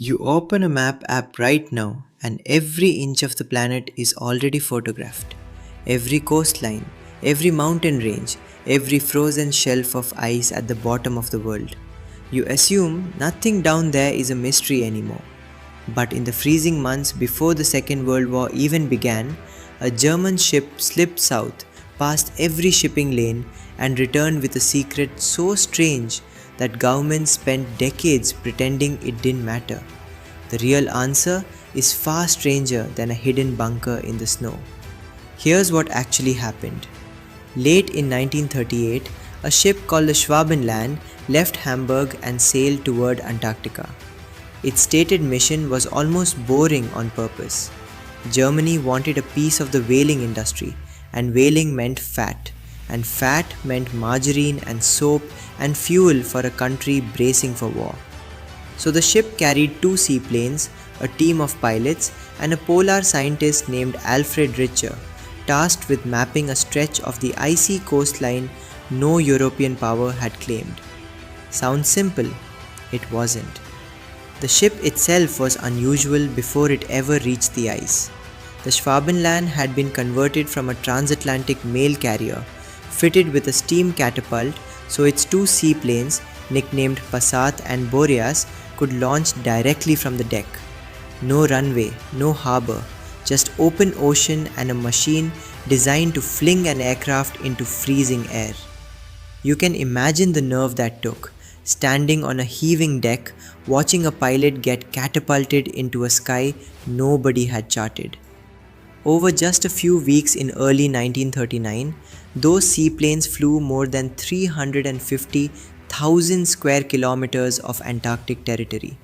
You open a map app right now, and every inch of the planet is already photographed. Every coastline, every mountain range, every frozen shelf of ice at the bottom of the world. You assume nothing down there is a mystery anymore. But in the freezing months before the Second World War even began, a German ship slipped south past every shipping lane and returned with a secret so strange that governments spent decades pretending it didn't matter. The real answer is far stranger than a hidden bunker in the snow. Here's what actually happened. Late in 1938, a ship called the Schwabenland left Hamburg and sailed toward Antarctica. Its stated mission was almost boring on purpose. Germany wanted a piece of the whaling industry, and whaling meant fat, and fat meant margarine and soap and fuel for a country bracing for war. So the ship carried two seaplanes, a team of pilots, and a polar scientist named Alfred Richter, tasked with mapping a stretch of the icy coastline no European power had claimed. Sounds simple? It wasn't. The ship itself was unusual before it ever reached the ice. The Schwabenland had been converted from a transatlantic mail carrier, fitted with a steam catapult, so its two seaplanes, nicknamed Passat and Boreas, could launch directly from the deck. No runway, no harbour, just open ocean and a machine designed to fling an aircraft into freezing air. You can imagine the nerve that took, standing on a heaving deck, watching a pilot get catapulted into a sky nobody had charted. Over just a few weeks in early 1939, those seaplanes flew more than 350,000 square kilometers of Antarctic territory.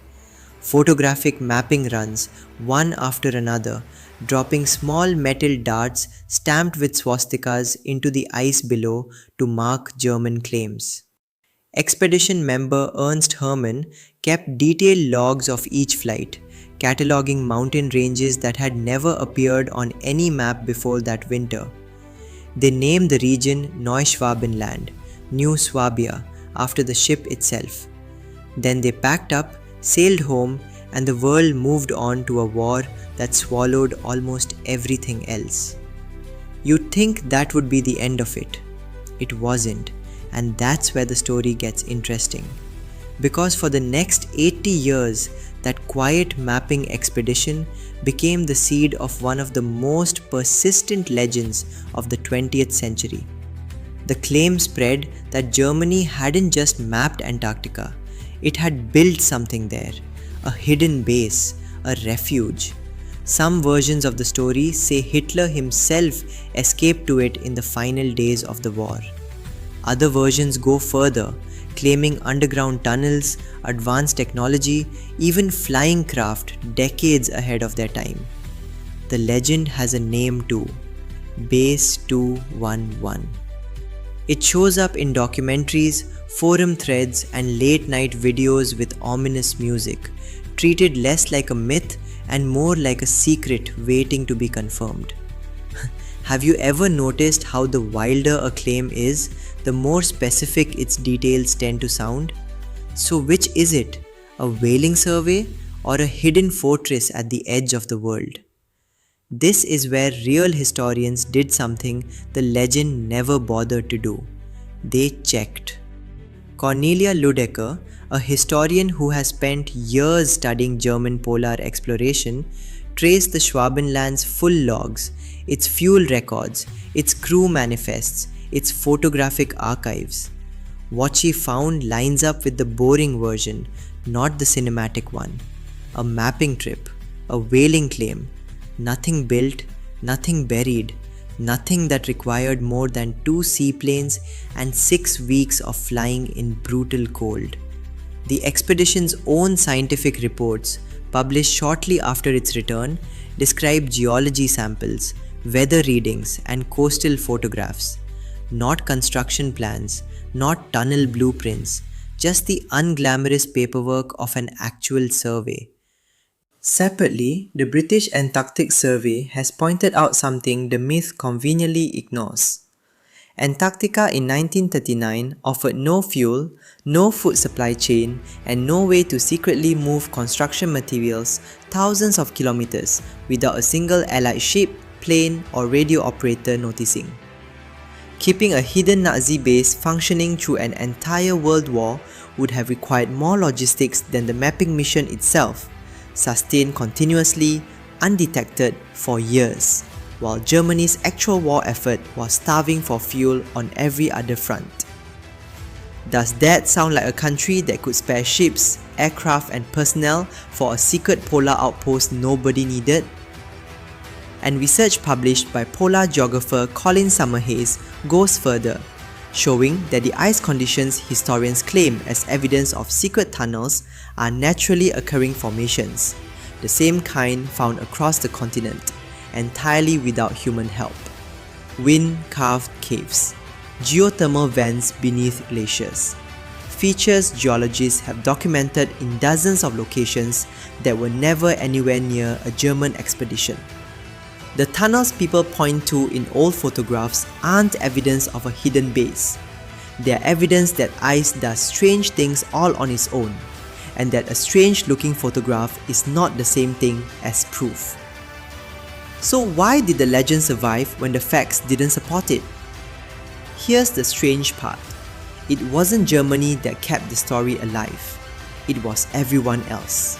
Photographic mapping runs, one after another, dropping small metal darts stamped with swastikas into the ice below to mark German claims. Expedition member Ernst Hermann kept detailed logs of each flight, cataloging mountain ranges that had never appeared on any map before that winter. They named the region Neuschwabenland, New Swabia, after the ship itself. Then they packed up, sailed home, and the world moved on to a war that swallowed almost everything else. You'd think that would be the end of it. It wasn't, and that's where the story gets interesting. Because for the next 80 years, that quiet mapping expedition became the seed of one of the most persistent legends of the 20th century. The claim spread that Germany hadn't just mapped Antarctica, it had built something there, a hidden base, a refuge. Some versions of the story say Hitler himself escaped to it in the final days of the war. Other versions go further, claiming underground tunnels, advanced technology, even flying craft decades ahead of their time. The legend has a name too, Base 211. It shows up in documentaries, forum threads, and late-night videos with ominous music, treated less like a myth and more like a secret waiting to be confirmed. Have you ever noticed how the wilder a claim is, the more specific its details tend to sound? So which is it? A whaling survey or a hidden fortress at the edge of the world? This is where real historians did something the legend never bothered to do. They checked. Cornelia Ludecker, a historian who has spent years studying German polar exploration, traced the Schwabenland's full logs, its fuel records, its crew manifests, its photographic archives. What she found lines up with the boring version, not the cinematic one. A mapping trip, a whaling claim, nothing built, nothing buried, nothing that required more than 2 seaplanes and 6 weeks of flying in brutal cold. The expedition's own scientific reports, published shortly after its return, describe geology samples, weather readings, and coastal photographs. Not construction plans, not tunnel blueprints, just the unglamorous paperwork of an actual survey. Separately, the British Antarctic Survey has pointed out something the myth conveniently ignores. Antarctica in 1939 offered no fuel, no food supply chain, and no way to secretly move construction materials thousands of kilometers without a single Allied ship, plane, or radio operator noticing. Keeping a hidden Nazi base functioning through an entire world war would have required more logistics than the mapping mission itself, sustained continuously, undetected for years, while Germany's actual war effort was starving for fuel on every other front. Does that sound like a country that could spare ships, aircraft, and personnel for a secret polar outpost nobody needed? And research published by polar geographer Colin Summerhayes goes further, showing that the ice conditions historians claim as evidence of secret tunnels are naturally occurring formations, the same kind found across the continent, entirely without human help. Wind-carved caves, geothermal vents beneath glaciers, features geologists have documented in dozens of locations that were never anywhere near a German expedition. The tunnels people point to in old photographs aren't evidence of a hidden base. They are evidence that ice does strange things all on its own, and that a strange-looking photograph is not the same thing as proof. So why did the legend survive when the facts didn't support it? Here's the strange part. It wasn't Germany that kept the story alive. It was everyone else.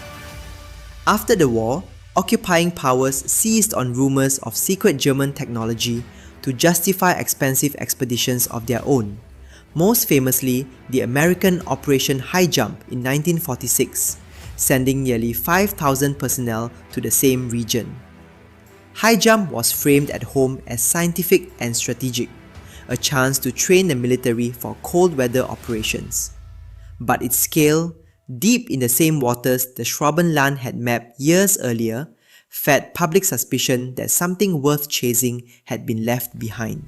After the war, occupying powers seized on rumors of secret German technology to justify expensive expeditions of their own, most famously the American Operation High Jump in 1946, sending nearly 5,000 personnel to the same region. High Jump was framed at home as scientific and strategic, a chance to train the military for cold weather operations. But its scale, deep in the same waters the Schwabenland had mapped years earlier, fed public suspicion that something worth chasing had been left behind.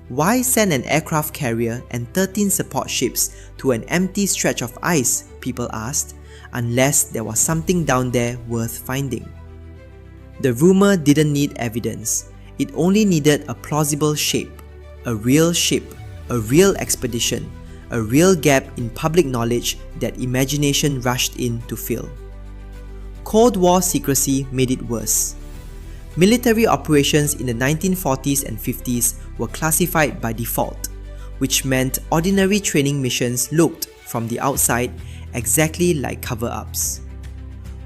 Why send an aircraft carrier and 13 support ships to an empty stretch of ice, people asked, unless there was something down there worth finding? The rumor didn't need evidence, it only needed a plausible shape, a real ship, a real expedition, a real gap in public knowledge that imagination rushed in to fill. Cold War secrecy made it worse. Military operations in the 1940s and 50s were classified by default, which meant ordinary training missions looked, from the outside, exactly like cover-ups.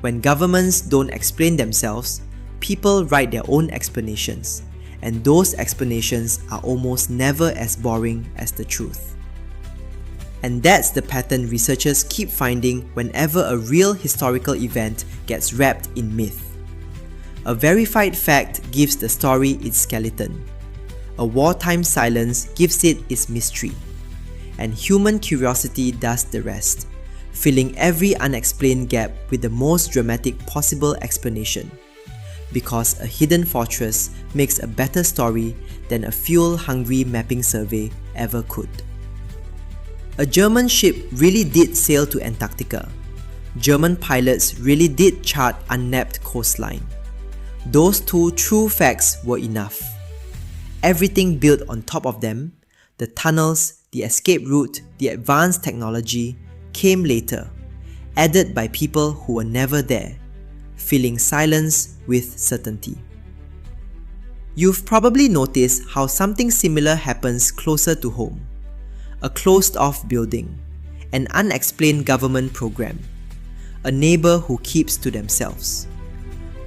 When governments don't explain themselves, people write their own explanations, and those explanations are almost never as boring as the truth. And that's the pattern researchers keep finding whenever a real historical event gets wrapped in myth. A verified fact gives the story its skeleton. A wartime silence gives it its mystery. And human curiosity does the rest, filling every unexplained gap with the most dramatic possible explanation. Because a hidden fortress makes a better story than a fuel-hungry mapping survey ever could. A German ship really did sail to Antarctica. German pilots really did chart unmapped coastline. Those two true facts were enough. Everything built on top of them, the tunnels, the escape route, the advanced technology, came later, added by people who were never there, filling silence with certainty. You've probably noticed how something similar happens closer to home. A closed-off building, an unexplained government program, a neighbor who keeps to themselves.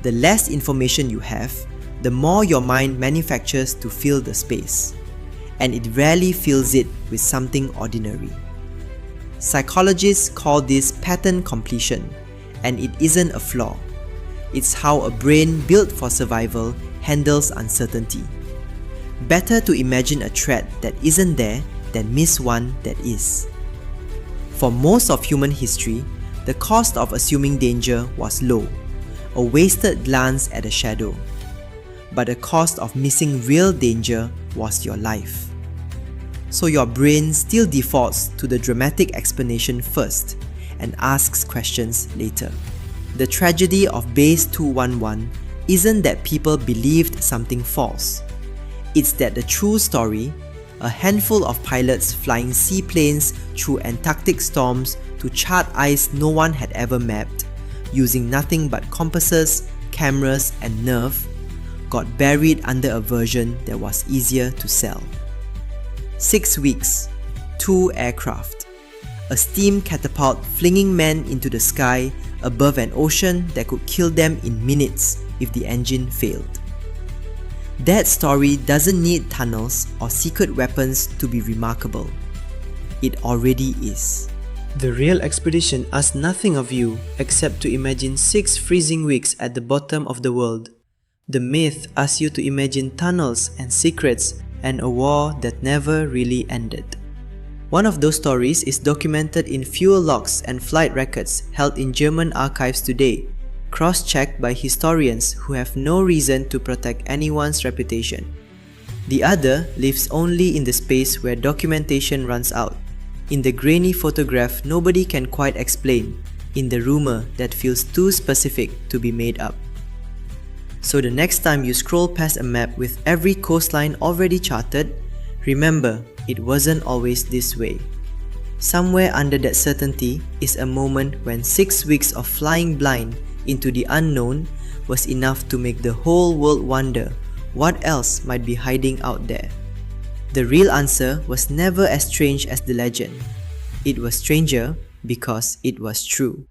The less information you have, the more your mind manufactures to fill the space, and it rarely fills it with something ordinary. Psychologists call this pattern completion, and it isn't a flaw. It's how a brain built for survival handles uncertainty. Better to imagine a threat that isn't there than miss one that is. For most of human history, the cost of assuming danger was low, a wasted glance at a shadow. But the cost of missing real danger was your life. So your brain still defaults to the dramatic explanation first and asks questions later. The tragedy of Base 211 isn't that people believed something false. It's that the true story, a handful of pilots flying seaplanes through Antarctic storms to chart ice no one had ever mapped, using nothing but compasses, cameras, and nerve, got buried under a version that was easier to sell. 6 weeks, 2 aircraft, a steam catapult flinging men into the sky above an ocean that could kill them in minutes if the engine failed. That story doesn't need tunnels or secret weapons to be remarkable. It already is. The real expedition asks nothing of you except to imagine 6 freezing weeks at the bottom of the world. The myth asks you to imagine tunnels and secrets and a war that never really ended. One of those stories is documented in fuel logs and flight records held in German archives today, cross-checked by historians who have no reason to protect anyone's reputation. The other lives only in the space where documentation runs out, in the grainy photograph nobody can quite explain, in the rumor that feels too specific to be made up. So the next time you scroll past a map with every coastline already charted, remember, it wasn't always this way. Somewhere under that certainty is a moment when 6 weeks of flying blind into the unknown was enough to make the whole world wonder what else might be hiding out there. The real answer was never as strange as the legend. It was stranger because it was true.